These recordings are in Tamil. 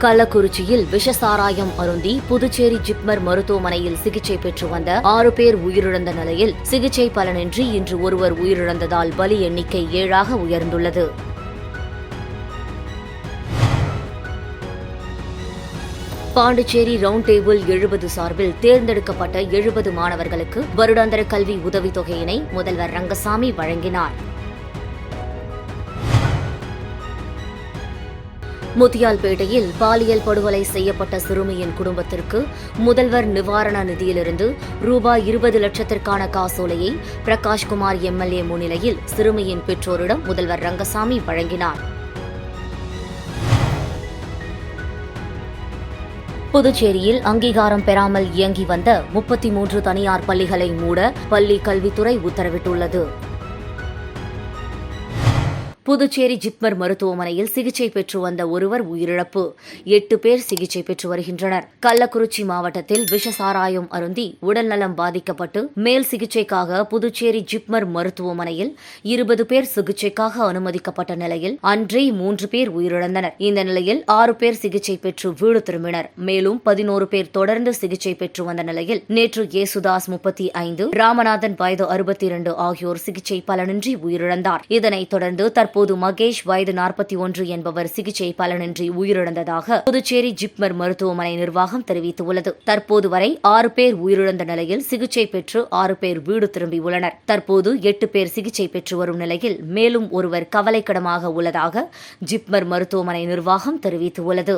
கள்ளக்குறிச்சியில் விஷசாராயம் அருந்தி புதுச்சேரி ஜிப்மர் மருத்துவமனையில் சிகிச்சை பெற்று வந்த 6 பேர் உயிரிழந்த நிலையில் சிகிச்சை பலனின்றி இன்று ஒருவர் உயிரிழந்ததால் பலி எண்ணிக்கை 7ஆக உயர்ந்துள்ளது. பாண்டிச்சேரி ரவுண்ட் டேபிள் 70 சார்பில் தேர்ந்தெடுக்கப்பட்ட 70 மாணவர்களுக்கு வருடாந்திர கல்வி உதவித்தொகையினை முதல்வர் ரங்கசாமி வழங்கினார். முத்தியால்பேட்டையில் பாலியல் படுகொலை செய்யப்பட்ட சிறுமியின் குடும்பத்திற்கு முதல்வர் நிவாரண நிதியிலிருந்து ரூபாய் 20 லட்சத்திற்கான காசோலையை பிரகாஷ்குமார் எம்எல்ஏ முன்னிலையில் சிறுமியின் பெற்றோரிடம் முதல்வர் ரங்கசாமி வழங்கினார். புதுச்சேரியில் அங்கீகாரம் பெறாமல் இயங்கி வந்த 33 தனியார் பள்ளிகளை மூட பள்ளி கல்வித்துறை உத்தரவிட்டுள்ளது. புதுச்சேரி ஜிப்மர் மருத்துவமனையில் சிகிச்சை பெற்று வந்த ஒருவர் உயிரிழப்பு. 8 பேர் சிகிச்சை பெற்று வருகின்றனர். கள்ளக்குறிச்சி மாவட்டத்தில் விஷசாராயம் அருந்தி உடல்நலம் பாதிக்கப்பட்டு மேல் சிகிச்சைக்காக புதுச்சேரி ஜிப்மர் மருத்துவமனையில் 20 பேர் சிகிச்சைக்காக அனுமதிக்கப்பட்ட நிலையில் அன்றே 3 பேர் உயிரிழந்தனர். இந்த நிலையில் 6 பேர் சிகிச்சை பெற்று வீடு திரும்பினர். மேலும் 11 பேர் தொடர்ந்து சிகிச்சை பெற்று வந்த நிலையில் நேற்று ஏசுதாஸ் 35, ராமநாதன் வயது 62 ஆகியோர் சிகிச்சை பலனின்றி உயிரிழந்தார். இதனைத் தொடர்ந்து தற்போது மகேஷ் வயது 41 என்பவர் சிகிச்சை பலனின்றி உயிரிழந்ததாக புதுச்சேரி ஜிப்மர் மருத்துவமனை நிர்வாகம் தெரிவித்துள்ளது. தற்போது வரை 6 பேர் உயிரிழந்த நிலையில் சிகிச்சை பெற்று 6 பேர் வீடு திரும்பியுள்ளனர். தற்போது 8 பேர் சிகிச்சை பெற்று வரும் நிலையில் மேலும் ஒருவர் கவலைக்கிடமாக உள்ளதாக ஜிப்மர் மருத்துவமனை நிர்வாகம் தெரிவித்துள்ளது.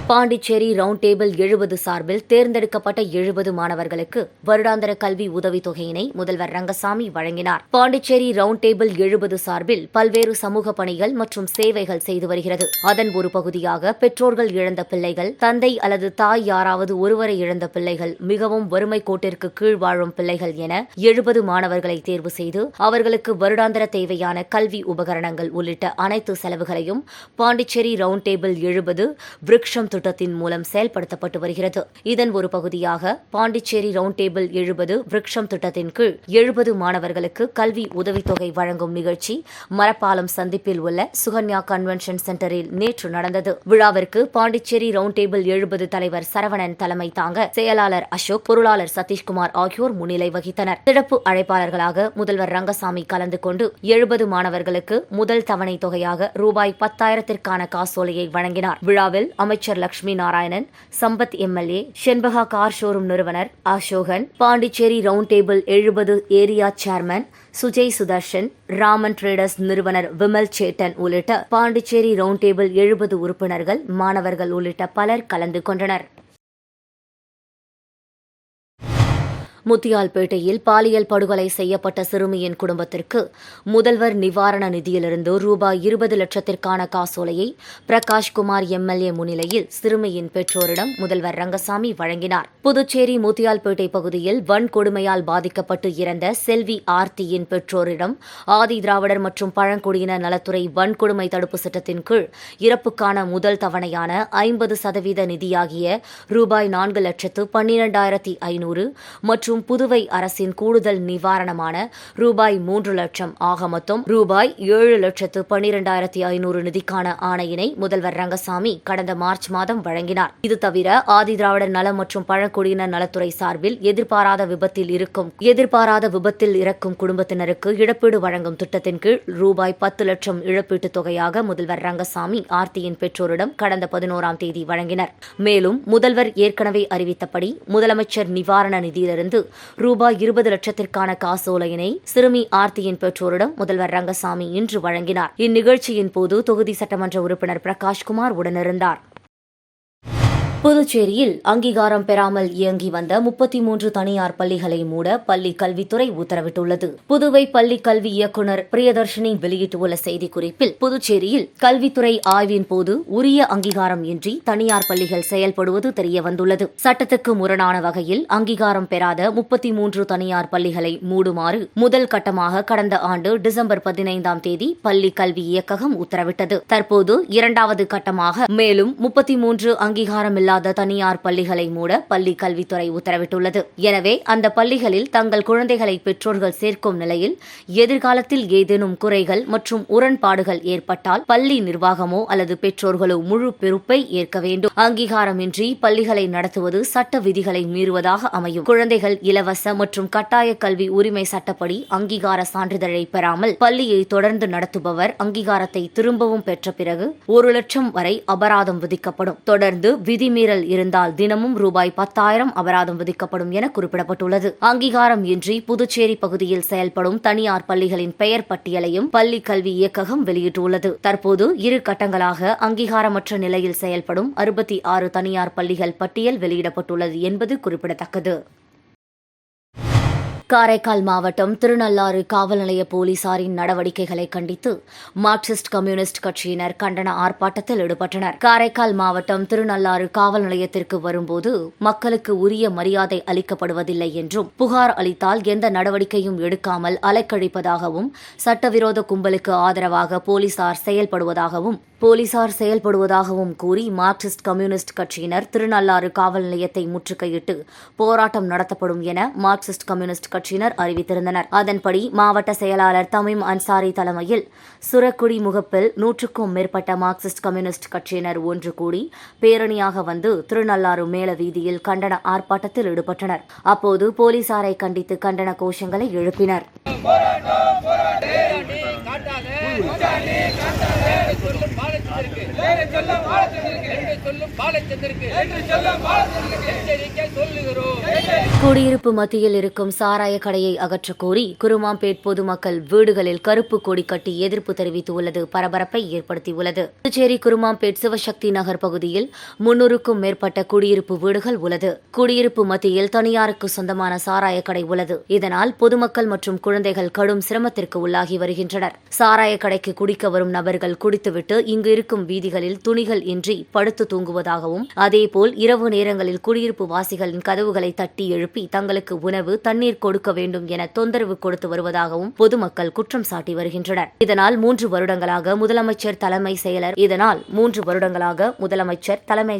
பாண்டிச்சேரி ரவுண்ட் டேபிள் 70 சார்பில் தேர்ந்தெடுக்கப்பட்ட 70 மாணவர்களுக்கு வருடாந்திர கல்வி உதவித்தொகையினை முதல்வர் ரங்கசாமி வழங்கினார். பாண்டிச்சேரி ரவுண்ட் டேபிள் 70 சார்பில் பல்வேறு சமூக பணிகள் மற்றும் சேவைகள் செய்து வருகிறது. அதன் ஒரு பகுதியாக பெற்றோர்கள் இழந்த பிள்ளைகள், தந்தை அல்லது தாய் யாராவது ஒருவரை இழந்த பிள்ளைகள், மிகவும் வறுமை கோட்டிற்கு கீழ் வாழும் பிள்ளைகள் என 70 மாணவர்களை தேர்வு செய்து அவர்களுக்கு வருடாந்திர தேவையான கல்வி உபகரணங்கள் உள்ளிட்ட அனைத்து செலவுகளையும் பாண்டிச்சேரி ரவுண்ட் டேபிள் 70 விருக்ஷம் திட்டத்தின் மூலம் செயல்படுத்தப்பட்டு வருகிறது. இதன் ஒரு பகுதியாக பாண்டிச்சேரி ரவுண்ட் டேபிள் 70 விருக்ஷம் திட்டத்தின் கீழ் 70 மாணவர்களுக்கு கல்வி உதவித்தொகை வழங்கும் நிகழ்ச்சி மரப்பாலம் சந்திப்பில் உள்ள சுகன்யா கன்வென்ஷன் சென்டரில் நேற்று நடந்தது. விழாவிற்கு பாண்டிச்சேரி ரவுண்ட் டேபிள் 70 தலைவர் சரவணன் தலைமை தாங்க செயலாளர் அசோக், பொருளாளர் சதீஷ்குமார் ஆகியோர் முன்னிலை வகித்தனர். சிறப்பு அழைப்பாளர்களாக முதல்வர் ரங்கசாமி கலந்து கொண்டு 70 மாணவர்களுக்கு முதல் தவணை தொகையாக ரூபாய் 10,000ற்கான காசோலையை வழங்கினார். விழாவில் அமைச்சர் Lakshmi Narayanan, Sampath MLA, Shenbaga car showroom நிறுவனர் Ashokan, Pondicherry Round Table 70 area chairman Sujay Sudarshan, Raman Traders நிறுவனர் விமல் சேட்டன் உள்ளிட்ட பாண்டிச்சேரி ரவுண்ட் டேபிள் 70 உறுப்பினர்கள், மாணவர்கள் உள்ளிட்ட பலர் கலந்து கொண்டனர். முத்தியால்பேட்டையில் பாலியல் படுகொலை செய்யப்பட்ட சிறுமியின் குடும்பத்திற்கு முதல்வர் நிவாரண நிதியிலிருந்து ரூபாய் 20 லட்சத்திற்கான காசோலையை பிரகாஷ்குமார் எம்எல்ஏ முன்னிலையில் சிறுமியின் பெற்றோரிடம் முதல்வர் ரங்கசாமி வழங்கினார். புதுச்சேரி முத்தியால்பேட்டை பகுதியில் வன்கொடுமையால் பாதிக்கப்பட்டு இறந்த செல்வி ஆர்த்தியின் பெற்றோரிடம் ஆதி திராவிடர் மற்றும் பழங்குடியினர் நலத்துறை வன்கொடுமை தடுப்பு சட்டத்தின் கீழ் இறப்புக்கான முதல் தவணையான 50% நிதியாகிய ரூபாய் 4,12,500 மற்றும் புதுவை அரசின் கூடுதல் நிவாரணமான ரூபாய் 3 லட்சம் ஆக மொத்தம் ரூபாய் 7,12,500 நிதிக்கான ஆணையினை முதல்வர் ரங்கசாமி கடந்த மார்ச் மாதம் வழங்கினார். இது தவிர ஆதி திராவிடர் நலம் மற்றும் பழங்குடியினர் நலத்துறை சார்பில் எதிர்பாராத விபத்தில் இறக்கும் குடும்பத்தினருக்கு இழப்பீடு வழங்கும் திட்டத்தின் கீழ் ரூபாய் 10 லட்சம் இழப்பீட்டுத் தொகையாக முதல்வர் ரங்கசாமி ஆர்த்தியின் பெற்றோரிடம் கடந்த 11ஆம் தேதி வழங்கினர். மேலும் முதல்வர் ஏற்கனவே அறிவித்தபடி முதலமைச்சர் நிவாரண நிதியிலிருந்து ரூபாய் 20 லட்சத்திற்கான காசோலையினை சிறுமி ஆர்த்தியின் பெற்றோரிடம் முதல்வர் ரங்கசாமி இன்று வழங்கினார். இந்நிகழ்ச்சியின் போது தொகுதி சட்டமன்ற உறுப்பினர் பிரகாஷ்குமார் உடனிருந்தார். புதுச்சேரியில் அங்கீகாரம் பெறாமல் இயங்கி வந்த 33 தனியார் பள்ளிகளை மூட பள்ளி கல்வித்துறை உத்தரவிட்டுள்ளது. புதுவை பள்ளி கல்வி இயக்குநர் பிரியதர்ஷினி வெளியிட்டுள்ள செய்திக்குறிப்பில், புதுச்சேரியில் கல்வித்துறை ஆய்வின் போது உரிய அங்கீகாரம் இன்றி தனியார் பள்ளிகள் செயல்படுவது தெரியவந்துள்ளது. சட்டத்துக்கு முரணான வகையில் அங்கீகாரம் பெறாத 33 தனியார் பள்ளிகளை மூடுமாறு முதல் கட்டமாக கடந்த ஆண்டு டிசம்பர் 15ஆம் தேதி பள்ளி கல்வி இயக்ககம் உத்தரவிட்டது. தற்போது 2வது கட்டமாக மேலும் 33 அங்கீகாரமில்லா இல்லாத தனியார் பள்ளிகளை மூட பள்ளி கல்வித்துறை உத்தரவிட்டுள்ளது. எனவே அந்த பள்ளிகளில் தங்கள் குழந்தைகளை பெற்றோர்கள் சேர்க்கும் நிலையில் எதிர்காலத்தில் ஏதேனும் குறைகள் மற்றும் முரண்பாடுகள் ஏற்பட்டால் பள்ளி நிர்வாகமோ அல்லது பெற்றோர்களோ முழு பொறுப்பை ஏற்க வேண்டும். அங்கீகாரமின்றி பள்ளிகளை நடத்துவது சட்ட விதிகளை மீறுவதாக அமையும். குழந்தைகள் இலவச மற்றும் கட்டாய கல்வி உரிமை சட்டப்படி அங்கீகார சான்றிதழை பெறாமல் பள்ளியை தொடர்ந்து நடத்துபவர் அங்கீகாரத்தை திரும்பவும் பெற்ற பிறகு 1 லட்சம் வரை அபராதம் விதிக்கப்படும். தொடர்ந்து விதிமீறல் இருந்தால் தினமும் ரூபாய் 10,000 அபராதம் விதிக்கப்படும் என குறிப்பிடப்பட்டுள்ளது. அங்கீகாரம் இன்றி புதுச்சேரி பகுதியில் செயல்படும் தனியார் பள்ளிகளின் பெயர் பட்டியலையும் பள்ளி கல்வி இயக்ககம் வெளியிட்டுள்ளது. தற்போது 2 கட்டங்களாக அங்கீகாரமற்ற நிலையில் செயல்படும் 66 தனியார் பள்ளிகள் பட்டியல் வெளியிடப்பட்டுள்ளது என்பது குறிப்பிடத்தக்கது. காரைக்கால் மாவட்டம் திருநள்ளாறு காவல் நிலைய போலீசாரின் நடவடிக்கைகளை கண்டித்து மார்க்சிஸ்ட் கம்யூனிஸ்ட் கட்சியினர் கண்டன ஆர்ப்பாட்டத்தில் ஈடுபட்டனர். காரைக்கால் மாவட்டம் திருநள்ளாறு காவல் நிலையத்திற்கு வரும்போது மக்களுக்கு உரிய மரியாதை அளிக்கப்படுவதில்லை என்றும், புகார் அளித்தால் எந்த நடவடிக்கையும் எடுக்காமல் அலைக்கழிப்பதாகவும், சட்டவிரோத கும்பலுக்கு ஆதரவாக போலீசார் செயல்படுவதாகவும் கூறி மார்க்சிஸ்ட் கம்யூனிஸ்ட் கட்சியினர் திருநள்ளாறு காவல் நிலையத்தை முற்றுகையிட்டு போராட்டம் நடத்தப்படும் என மார்க்சிஸ்ட் கம்யூனிஸ்ட் கட்சியினர் அறிவித்திருந்தனர். அதன்படி மாவட்ட செயலாளர் தமீம் அன்சாரி தலைமையில் சுரக்குடி முகப்பில் 100க்கும் மேற்பட்ட மார்க்சிஸ்ட் கம்யூனிஸ்ட் கட்சியினர் ஒன்று கூடி பேரணியாக வந்து திருநள்ளாறு மேல வீதியில் கண்டன ஆர்ப்பாட்டத்தில் ஈடுபட்டனர். அப்போது போலீசாரை கண்டித்து கண்டன கோஷங்களை எழுப்பினர். குடியிருப்பு மத்தியில் இருக்கும் சாராய கடையை அகற்றக் கோரி குருமாம்பேட் பொதுமக்கள் வீடுகளில் கருப்பு கொடி கட்டி எதிர்ப்பு தெரிவித்துள்ளது பரபரப்பை ஏற்படுத்தியுள்ளது. புதுச்சேரி குருமாம்பேட் சிவசக்தி நகர் பகுதியில் 300க்கும் மேற்பட்ட குடியிருப்பு வீடுகள் உள்ளது. குடியிருப்பு மத்தியில் தனியாருக்கு சொந்தமான சாராய கடை உள்ளது. இதனால் பொதுமக்கள் மற்றும் குழந்தைகள் கடும் சிரமத்திற்கு உள்ளாகி வருகின்றனர். சாராய கடைக்கு குடிக்க வரும் நபர்கள் குடித்துவிட்டு இங்கு இருக்கும் வீதிகளில் துணிகள் இன்றி படுத்து தூங்குவதாகவும், அதேபோல் இரவு நேரங்களில் குடியிருப்பு வாசிகளின் கதவுகளை தட்டி எழுப்பி தங்களுக்கு உணவு, தண்ணீர் கொடுக்க வேண்டும் என தொந்தரவு கொடுத்து வருவதாகவும் பொதுமக்கள் குற்றம் சாட்டி வருகின்றனர். இதனால் 3 வருடங்களாக முதலமைச்சர் தலைமை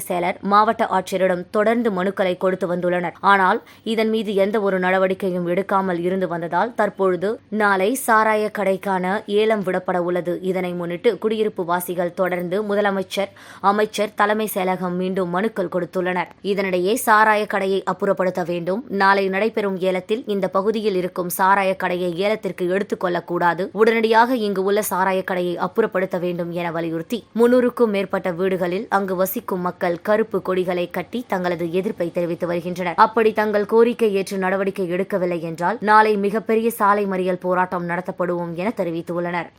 செயலர் மாவட்ட ஆட்சியரிடம் தொடர்ந்து மனுக்களை கொடுத்து வந்துள்ளனர். ஆனால் இதன் மீது எந்த ஒரு நடவடிக்கையும் எடுக்காமல் இருந்து வந்ததால் தற்பொழுது நாளை சாராய கடைக்கான ஏலம் விடப்பட உள்ளது. இதனை முன்னிட்டு குடியிருப்பு வாசிகள் தொடர்ந்து முதலமைச்சர், அமைச்சர், தலைமை செயலகம் மீண்டும் மனுக்கள் கொடுத்துள்ளனர். இதனிடையே சாராய கடையை அப்புறப்படுத்த வேண்டும், நாளை நடைபெறும் ஏலத்தில் இந்த பகுதியில் இருக்கும் சாராய கடையை ஏலத்திற்கு எடுத்துக் கொள்ளக்கூடாது, உடனடியாக இங்கு உள்ள சாராய கடையை அப்புறப்படுத்த வேண்டும் என வலியுறுத்தி 300க்கும் மேற்பட்ட வீடுகளில் அங்கு வசிக்கும் மக்கள் கருப்பு கொடிகளை கட்டி தங்களது எதிர்ப்பை தெரிவித்து வருகின்றனர். அப்படி தங்கள் கோரிக்கை ஏற்று நடவடிக்கை எடுக்கவில்லை என்றால் நாளை மிகப்பெரிய சாலை மறியல் போராட்டம் நடத்தப்படுவோம் என தெரிவித்துள்ளனர்.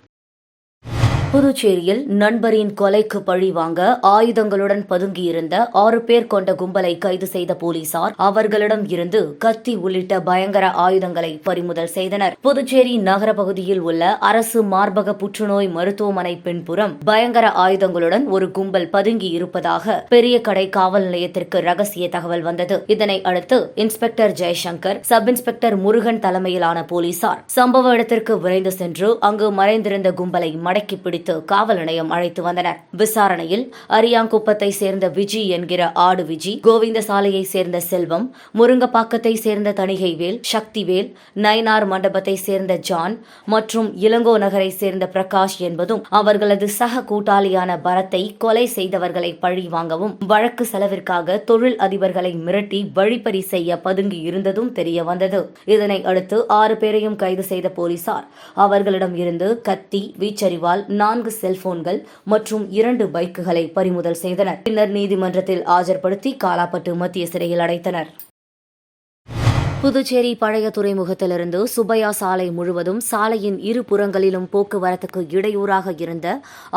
புதுச்சேரியில் நண்பரின் கொலைக்கு பழி வாங்க ஆயுதங்களுடன் பதுங்கியிருந்த 6 பேர் கொண்ட கும்பலை கைது செய்த போலீசார் அவர்களிடம் இருந்து கத்தி உள்ளிட்ட பயங்கர ஆயுதங்களை பறிமுதல் செய்தனர். புதுச்சேரி நகர பகுதியில் உள்ள அரசு மார்பக புற்றுநோய் மருத்துவமனை பின்புறம் பயங்கர ஆயுதங்களுடன் ஒரு கும்பல் பதுங்கி இருப்பதாக பெரிய கடை காவல் நிலையத்திற்கு ரகசிய தகவல் வந்தது. இதனை அடுத்து inspector Jaishankar, sub inspector Murugan தலைமையிலான போலீசார் சம்பவ இடத்திற்கு விரைந்து சென்று அங்கு மறைந்திருந்த கும்பலை மடக்கி பிடித்து காவல் நிலையம் அழைத்து வந்தனர். விசாரணையில் அரியாங்குப்பத்தை சேர்ந்த விஜி என்கிற ஆடு விஜி, கோவிந்தசாலையை சேர்ந்த செல்வம், முருங்கப்பாக்கத்தை சேர்ந்த தணிகைவேல், சக்திவேல், நயினார் மண்டபத்தை சேர்ந்த ஜான் மற்றும் இளங்கோ நகரை சேர்ந்த பிரகாஷ் என்பதும் அவர்களது சக கூட்டாளியான பரத்தை கொலை செய்தவர்களை பழி வாங்கவும் வழக்கு செலவிற்காக தொழில் அதிபர்களை மிரட்டி வழிப்பறி செய்ய பதுங்கி இருந்ததும் தெரிய வந்தது. இதனை அடுத்து 6 பேரையும் கைது செய்த போலீசார் அவர்களிடம் இருந்து கத்தி, வீச்சரிவால், 4 செல்போன்கள் மற்றும் 2 பைக்குகளை பறிமுதல் செய்தனர். பின்னர் நீதிமன்றத்தில் ஆஜர்படுத்தி காலாப்பட்டு மத்திய சிறையில் அடைத்தனர். புதுச்சேரி பழைய துறைமுகத்திலிருந்து சுப்பையா சாலை முழுவதும் சாலையின் 2 புறங்களிலும் போக்குவரத்துக்கு இடையூறாக இருந்த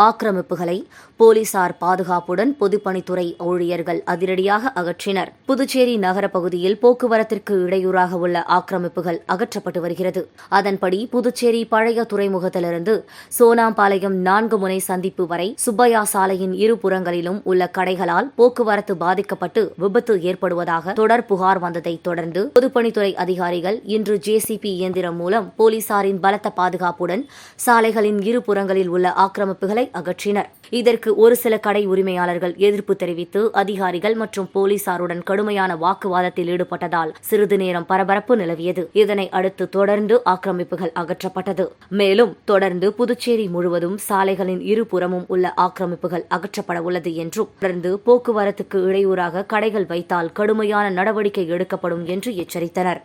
ஆக்கிரமிப்புகளை போலீசார் பாதுகாப்புடன் பொதுப்பணித்துறை ஊழியர்கள் அதிரடியாக அகற்றினர். புதுச்சேரி நகர பகுதியில் போக்குவரத்திற்கு இடையூறாக உள்ள ஆக்கிரமிப்புகள் அகற்றப்பட்டு வருகிறது. அதன்படி புதுச்சேரி பழைய துறைமுகத்திலிருந்து சோனாம்பாளையம் 4 முனை சந்திப்பு வரை சுப்பையா சாலையின் 2 புறங்களிலும் உள்ள கடைகளால் போக்குவரத்து பாதிக்கப்பட்டு விபத்து ஏற்படுவதாக தொடர் புகார் வந்ததை தொடர்ந்து பொதுப்பணித்துறை காவல்துறை அதிகாரிகள் இன்று ஜேசிபி இயந்திரம் மூலம் போலீசாரின் பலத்த பாதுகாப்புடன் சாலைகளின் இரு புறங்களில் உள்ள ஆக்கிரமிப்புகளை அகற்றினர். இதற்கு ஒரு சில கடை உரிமையாளர்கள் எதிர்ப்பு தெரிவித்து அதிகாரிகள் மற்றும் போலீசாருடன் கடுமையான வாக்குவாதத்தில் ஈடுபட்டதால் சிறிது நேரம் பரபரப்பு நிலவியது. இதனை அடுத்து தொடர்ந்து ஆக்கிரமிப்புகள் அகற்றப்பட்டது. மேலும் தொடர்ந்து புதுச்சேரி முழுவதும் சாலைகளின் இருபுறமும் உள்ள ஆக்கிரமிப்புகள் அகற்றப்பட உள்ளது என்றும் தொடர்ந்து போக்குவரத்துக்கு இடையூறாக கடைகள் வைத்தால் கடுமையான நடவடிக்கை எடுக்கப்படும் என்று எச்சரித்தனர்.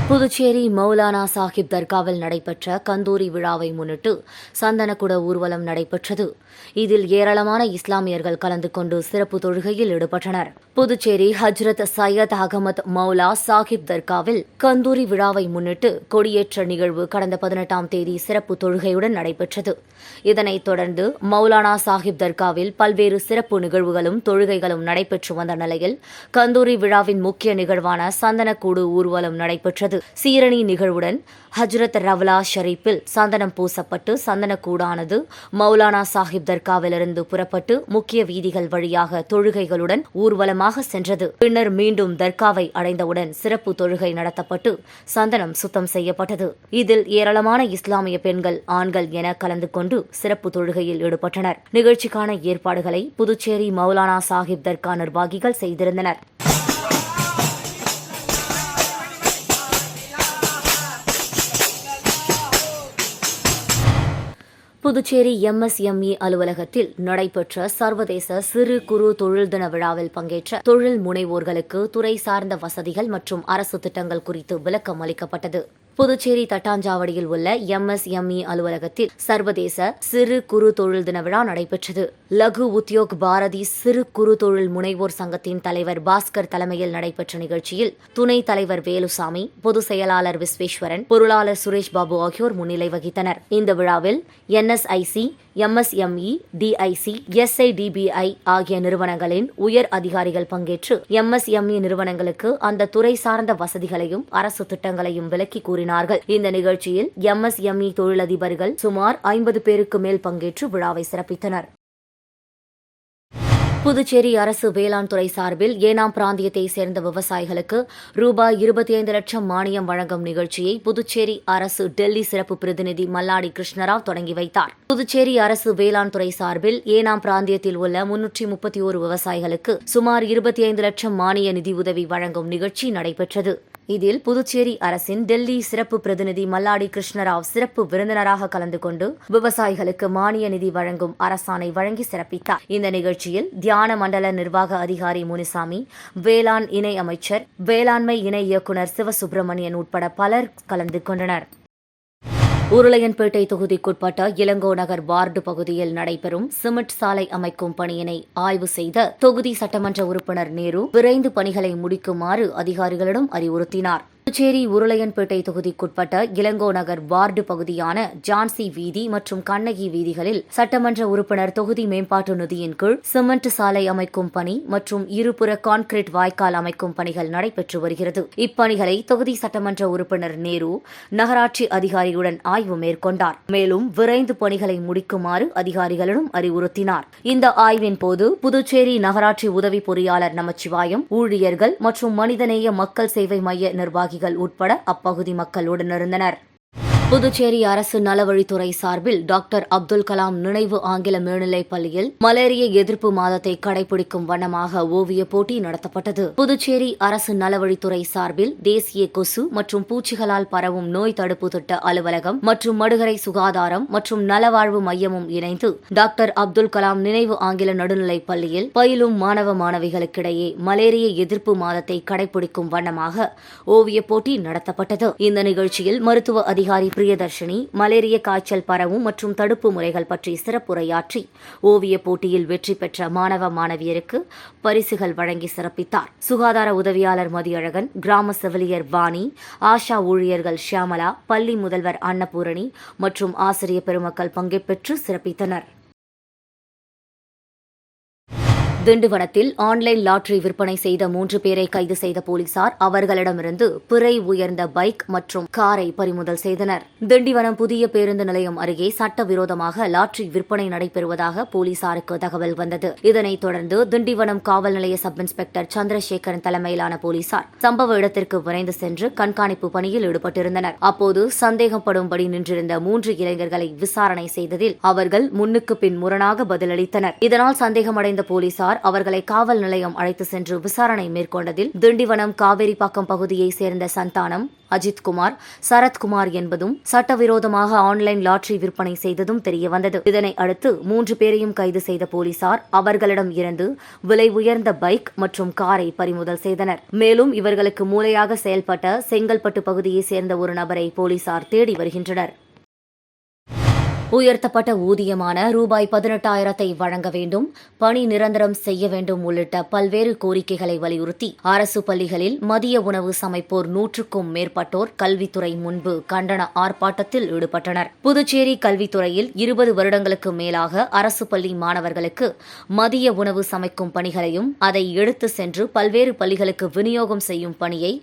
புதுச்சேரி மௌலானா சாஹிப் தர்காவில் நடைபெற்ற கந்தூரி விழாவை முன்னிட்டு சந்தனக்குட ஊர்வலம் நடைபெற்றது. இதில் ஏராளமான இஸ்லாமியர்கள் கலந்து கொண்டு சிறப்பு தொழுகையில் ஈடுபட்டனர். புதுச்சேரி ஹஜ்ரத் சையத் அகமது மௌலா சாஹிப் தர்காவில் கந்தூரி விழாவை முன்னிட்டு கொடியேற்ற நிகழ்வு கடந்த 18ஆம் தேதி சிறப்பு தொழுகையுடன் நடைபெற்றது. இதனைத் தொடர்ந்து மௌலானா சாஹிப் தர்காவில் பல்வேறு சிறப்பு நிகழ்வுகளும் தொழுகைகளும் நடைபெற்று வந்த நிலையில் கந்தூரி விழாவின் முக்கிய நிகழ்வான சந்தனக்கூடு ஊர்வலம் நடைபெற்றது. சீரணி நிகழ்வுடன் ஹஜ்ரத் ரவ்லா ஷரீப்பில் சந்தனம் பூசப்பட்டு சந்தனக்கூடானது மௌலானா சாஹிப் தர்காவிலிருந்து புறப்பட்டு முக்கிய வீதிகள் வழியாக தொழுகைகளுடன் ஊர்வலமாக சென்றது. பின்னர் மீண்டும் தர்காவை அடைந்தவுடன் சிறப்பு தொழுகை நடத்தப்பட்டு சந்தனம் சுத்தம் செய்யப்பட்டது. இதில் ஏராளமான இஸ்லாமிய பெண்கள், ஆண்கள் என கலந்து கொண்டு சிறப்பு தொழுகையில் ஈடுபட்டனர். நிகழ்ச்சிக்கான ஏற்பாடுகளை புதுச்சேரி மௌலானா சாஹிப் தர்கா நிர்வாகிகள் செய்திருந்தனர். புதுச்சேரி MSME அலுவலகத்தில் நடைபெற்ற சர்வதேச சிறு குறு தொழில் தின விழாவில் பங்கேற்ற தொழில் முனைவோர்களுக்கு துறை சார்ந்த வசதிகள் மற்றும் அரசு திட்டங்கள் குறித்து விளக்கம் அளிக்கப்பட்டது. புதுச்சேரி தட்டாஞ்சாவடியில் உள்ள MSME அலுவலகத்தில் சர்வதேச சிறு குறு தொழில் தின விழா நடைபெற்றது. லகு உத்யோக் பாரதி சிறு குறு தொழில் முனைவோர் சங்கத்தின் தலைவர் பாஸ்கர் தலைமையில் நடைபெற்ற நிகழ்ச்சியில் துணைத் தலைவர் வேலுசாமி, பொதுச் செயலாளர் விஸ்வேஸ்வரன், பொருளாளர் சுரேஷ் பாபு ஆகியோர் முன்னிலை வகித்தனர். இந்த விழாவில் NSIC, MSME, DIC, SIDBI ஆகிய நிறுவனங்களின் உயர் அதிகாரிகள் பங்கேற்று MSME நிறுவனங்களுக்கு அந்த துறை சார்ந்த வசதிகளையும் அரசு திட்டங்களையும் விளக்கி கூறினார்கள். இந்த நிகழ்ச்சியில் MSME தொழிலதிபர்கள் சுமார் 50 பேருக்கு மேல் பங்கேற்று விழாவை சிறப்பித்தனர். புதுச்சேரி அரசு வேளாண் துறை சார்பில் ஏனாம் பிராந்தியத்தை சேர்ந்த விவசாயிகளுக்கு ரூபாய் 25 லட்சம் மானியம் வழங்கும் நிகழ்ச்சியை புதுச்சேரி அரசு டெல்லி சிறப்பு பிரதிநிதி மல்லாடி கிருஷ்ணராவ் தொடங்கி வைத்தார். புதுச்சேரி அரசு வேளாண் துறை சார்பில் ஏனாம் பிராந்தியத்தில் உள்ள 331 விவசாயிகளுக்கு சுமார் 25 லட்சம் மானிய நிதி உதவி வழங்கும் நிகழ்ச்சி நடைபெற்றது. இதில் புதுச்சேரி அரசின் டெல்லி சிறப்பு பிரதிநிதி மல்லாடி கிருஷ்ணராவ் சிறப்பு விருந்தினராக கலந்து கொண்டு விவசாயிகளுக்கு மானிய நிதி வழங்கும் அரசாணை வழங்கி சிறப்பித்தார். இந்த நிகழ்ச்சியில் தியான மண்டல நிர்வாக அதிகாரி முனிசாமி, வேளாண் இணை அமைச்சர், வேளாண்மை இணை இயக்குநர் சிவசுப்பிரமணியன் உட்பட பலர் கலந்து கொண்டனர். உருளையன்பேட்டை தொகுதிக்குட்பட்ட இளங்கோ நகர் வார்டு பகுதியில் நடைபெறும் சிமெண்ட் சாலை அமைக்கும் பணியினை ஆய்வு செய்த தொகுதி சட்டமன்ற உறுப்பினர் நேரு விரைந்து பணிகளை முடிக்குமாறு அதிகாரிகளிடம் அறிவுறுத்தினார். புதுச்சேரி உருளையன்பேட்டை தொகுதிக்குட்பட்ட இளங்கோ நகர் வார்டு பகுதியான ஜான்சி வீதி மற்றும் கண்ணகி வீதிகளில் சட்டமன்ற உறுப்பினர் தொகுதி மேம்பாட்டு நிதியின் கீழ் சிமெண்ட் சாலை அமைக்கும் பணி மற்றும் இருபுற கான்கிரீட் வாய்க்கால் அமைக்கும் பணிகள் நடைபெற்று வருகிறது. இப்பணிகளை தொகுதி சட்டமன்ற உறுப்பினர் நேரு நகராட்சி அதிகாரியுடன் ஆய்வு மேற்கொண்டார். மேலும் விரைந்து பணிகளை முடிக்குமாறு அதிகாரிகளிடம் அறிவுறுத்தினார். இந்த ஆய்வின் போது புதுச்சேரி நகராட்சி உதவி பொறியாளர் நமச்சிவாயம், ஊழியர்கள் மற்றும் மனிதநேய மக்கள் சேவை மைய நிர்வாகிகள் உட்பட அப்பகுதி மக்கள் உடனிருந்தனர். புதுச்சேரி அரசு நலவழித்துறை சார்பில் டாக்டர் அப்துல் கலாம் நினைவு ஆங்கில மேல்நிலைப் பள்ளியில் மலேரியா எதிர்ப்பு மாதத்தை கடைபிடிக்கும் வண்ணமாக ஓவிய போட்டி நடத்தப்பட்டது. புதுச்சேரி அரசு நலவழித்துறை சார்பில் தேசிய கொசு மற்றும் பூச்சிகளால் பரவும் நோய் தடுப்பு திட்ட அலுவலகம் மற்றும் மடுகரை சுகாதாரம் மற்றும் நலவாழ்வு மையமும் இணைந்து டாக்டர் அப்துல் கலாம் நினைவு ஆங்கில நடுநிலைப் பள்ளியில் பயிலும் மாணவ மாணவிகளுக்கிடையே மலேரியா எதிர்ப்பு மாதத்தை கடைபிடிக்கும் வண்ணமாக ஓவிய போட்டி நடத்தப்பட்டது. இந்த நிகழ்ச்சியில் மருத்துவ அதிகாரி பிரியதர்ஷினி மலேரியா காய்ச்சல் பரவும் மற்றும் தடுப்பு முறைகள் பற்றி சிறப்புரையாற்றி ஓவியப் போட்டியில் வெற்றி பெற்ற மாணவ மாணவியருக்கு பரிசுகள் வழங்கி சிறப்பித்தார். சுகாதார உதவியாளர் மதியழகன், கிராம செவிலியர் வாணி, ஆஷா ஊழியர்கள் ஷியாமலா, பள்ளி முதல்வர் அன்னபூரணி மற்றும் ஆசிரியர் பெருமக்கள் பங்கேற்று சிறப்பித்தனர். திண்டிவனத்தில் ஆன்லைன் லாட்டரி விற்பனை செய்த 3 பேரை கைது செய்த போலீசார் அவர்களிடமிருந்து பிறை உயர்ந்த பைக் மற்றும் காரை பறிமுதல் செய்தனர். திண்டிவனம் புதிய பேருந்து நிலையம் அருகே சட்டவிரோதமாக லாட்டரி விற்பனை நடைபெறுவதாக போலீசாருக்கு தகவல் வந்தது. இதனைத் தொடர்ந்து திண்டிவனம் காவல் நிலைய சப் இன்ஸ்பெக்டர் சந்திரசேகரன் தலைமையிலான போலீசார் சம்பவ இடத்திற்கு விரைந்து சென்று கண்காணிப்பு பணியில் ஈடுபட்டிருந்தனர். அப்போது சந்தேகப்படும்படி நின்றிருந்த 3 இளைஞர்களை விசாரணை செய்ததில் அவர்கள் முன்னுக்கு பின் முரணாக பதிலளித்தனர். இதனால் சந்தேகமடைந்த போலீசார் அவர்களை காவல் நிலையம் அழைத்து சென்று விசாரணை மேற்கொண்டதில் திண்டிவனம் காவேரிப்பாக்கம் பகுதியைச் சேர்ந்த சந்தானம், அஜித்குமார், சரத்குமார் என்பதும் சட்டவிரோதமாக ஆன்லைன் லாட்டரி விற்பனை செய்ததும் தெரியவந்தது. இதனை அடுத்து 3 பேரையும் கைது செய்த போலீசார் அவர்களிடம் இருந்து விலை உயர்ந்த பைக் மற்றும் காரை பறிமுதல் செய்தனர். மேலும் இவர்களுக்கு மூளையாக செயல்பட்ட செங்கல்பட்டு பகுதியைச் சேர்ந்த ஒரு நபரை போலீசார் தேடி வருகின்றனர். உயர்த்தப்பட்ட ஊதியமான ரூபாய் 18,000 வழங்க வேண்டும், பணி நிரந்தரம் செய்ய வேண்டும் உள்ளிட்ட பல்வேறு கோரிக்கைகளை வலியுறுத்தி அரசு பள்ளிகளில் மதிய உணவு சமைப்போர் 100க்கும் மேற்பட்டோர் கல்வித்துறை முன்பு கண்டன ஆர்ப்பாட்டத்தில் ஈடுபட்டனர். புதுச்சேரி கல்வித்துறையில் 20 வருடங்களுக்கு மேலாக அரசு பள்ளி மாணவர்களுக்கு மதிய உணவு சமைக்கும் பணிகளையும் அதை எடுத்து சென்று பல்வேறு பள்ளிகளுக்கு விநியோகம் செய்யும் பணியை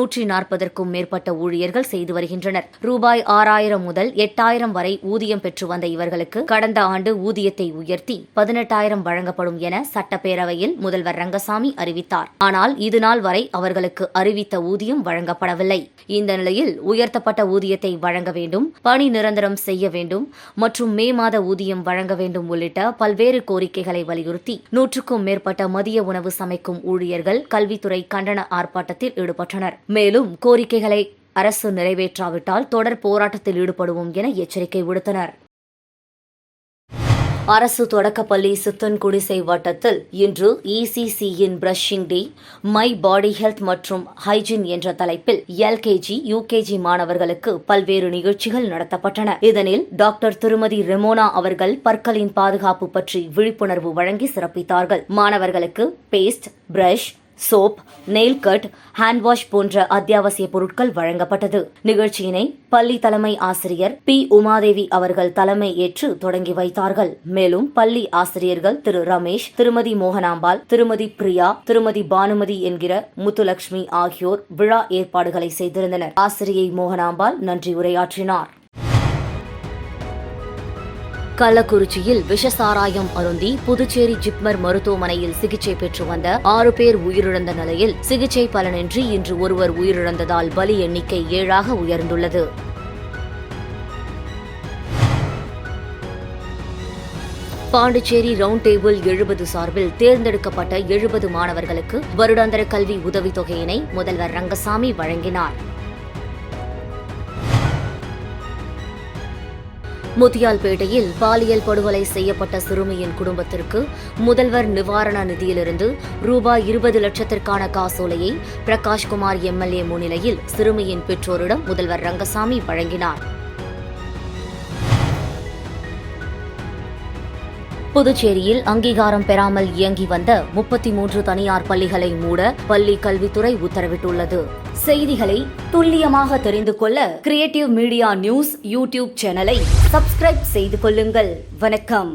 140க்கும் மேற்பட்ட ஊழியர்கள் செய்து வருகின்றனர். ரூபாய் 6,000 முதல் 8,000 வரை ஊதியம் பெற்று வந்த இவர்களுக்கு கடந்த ஆண்டு ஊதியத்தை உயர்த்தி 18,000 வழங்கப்படும் என சட்டப்பேரவையில் முதல்வர் ரங்கசாமி அறிவித்தார். ஆனால் இதுநாள் வரை அவர்களுக்கு அறிவித்த ஊதியம் வழங்கப்படவில்லை. இந்த நிலையில் உயர்த்தப்பட்ட ஊதியத்தை வழங்க வேண்டும், பணி நிரந்தரம் செய்ய வேண்டும் மற்றும் மே மாத ஊதியம் வழங்க வேண்டும் உள்ளிட்ட பல்வேறு கோரிக்கைகளை வலியுறுத்தி 100க்கும் மேற்பட்ட மதிய உணவு சமைக்கும் ஊழியர்கள் கல்வித்துறை கண்டன ஆர்ப்பாட்டத்தில் ஈடுபட்டனர். மேலும் கோரிக்கைகளை அரசு நிறைவேற்றாவிட்டால் தொடர் போராட்டத்தில் ஈடுபடுவோம் என எச்சரிக்கை விடுத்தனர். அரசு தொடக்கப்பள்ளி சித்தன்குடிசை வட்டத்தில் இன்று ECCயின் brushing day, my body health மற்றும் ஹைஜீன் என்ற தலைப்பில் LKG, UKG மாணவர்களுக்கு பல்வேறு நிகழ்ச்சிகள் நடத்தப்பட்டன. இதனில் டாக்டர் திருமதி ரெமோனா அவர்கள் பற்களின் பாதுகாப்பு பற்றி விழிப்புணர்வு வழங்கி சிறப்பித்தார்கள். மாணவர்களுக்கு paste, brush, soap, nail cut, hand wash போன்ற அத்தியாவசிய பொருட்கள் வழங்கப்பட்டது. நிகழ்ச்சியினை பள்ளி தலைமை ஆசிரியர் P. உமாதேவி அவர்கள் தலைமை ஏற்று தொடங்கி வைத்தார்கள். மேலும் பள்ளி ஆசிரியர்கள் திரு ரமேஷ், திருமதி மோகனாம்பாள், திருமதி பிரியா, திருமதி பானுமதி என்கிற முத்துலட்சுமி ஆகியோர் விழா ஏற்பாடுகளை செய்திருந்தனர். ஆசிரியை மோகனாம்பாள் நன்றி உரையாற்றினார். கள்ளக்குறிச்சியில் விஷசாராயம் அருந்தி புதுச்சேரி ஜிப்மர் மருத்துவமனையில் சிகிச்சை பெற்று வந்த 6 பேர் உயிரிழந்த நிலையில் சிகிச்சை பலனின்றி இன்று ஒருவர் உயிரிழந்ததால் பலி எண்ணிக்கை 7ஆக உயர்ந்துள்ளது. பாண்டிச்சேரி ரவுண்ட் டேபிள் 70 சார்பில் தேர்ந்தெடுக்கப்பட்ட 70 மாணவர்களுக்கு வருடாந்திர கல்வி உதவித்தொகையினை முதல்வர் ரங்கசாமி வழங்கினார். முத்தியால்பேட்டையில் பாலியல் படுகொலை செய்யப்பட்ட சிறுமியின் குடும்பத்திற்கு முதல்வர் நிவாரண நிதியிலிருந்து ரூபாய் 20 லட்சத்திற்கான காசோலையை பிரகாஷ்குமார் MLA முன்னிலையில் சிறுமியின் பெற்றோரிடம் முதல்வர் ரங்கசாமி வழங்கினார். புதுச்சேரியில் அங்கீகாரம் பெறாமல் இயங்கி வந்த 33 தனியார் பள்ளிகளை மூட பள்ளி கல்வித்துறை உத்தரவிட்டுள்ளது. செய்திகளை துல்லியமாக தெரிந்து கொள்ள கிரியேட்டிவ் மீடியா நியூஸ் யூடியூப் சேனலை சப்ஸ்கிரைப் செய்து கொள்ளுங்கள். வணக்கம்.